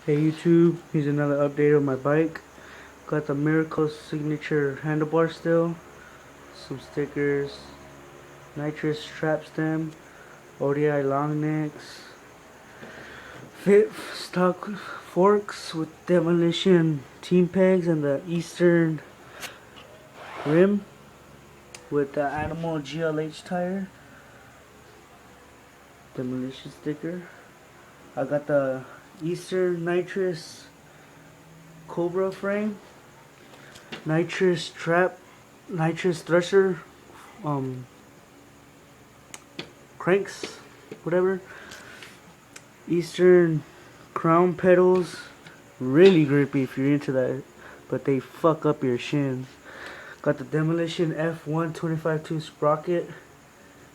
Hey YouTube, here's another update on my bike. Got the Miracle signature handlebar still, some stickers, Nitrous strap stem, Odi LongNecks, fit stock forks with Demolition team pegs and the Eastern rim with the Animal GLH Tire, Demolition sticker. I got the Eastern Nitrous Cobra frame, Nitrous trap, Nitrous thresher, cranks, whatever. Eastern crown pedals, really grippy if you're into that, but they fuck up your shins. Got the Demolition F1 25-2 Sprocket,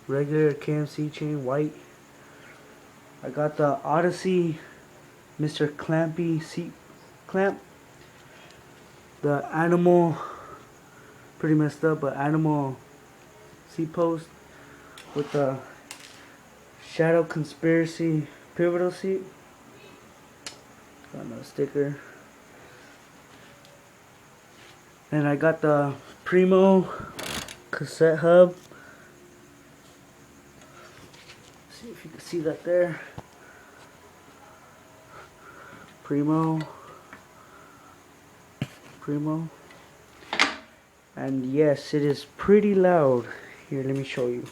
regular KMC Chain, white. I got the Odyssey Mr.Clampy seat clamp. The Animal, pretty messed up, but Animal seat post with the Shadow Conspiracy pivotal seat. Got another sticker. And I got the Primo cassette hub. See if you can see that there. Primo. And yes, it is pretty loud. Here, let me show you.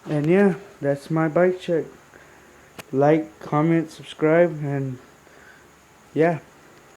And yeah, that's my bike check. Like, comment, subscribe, and yeah.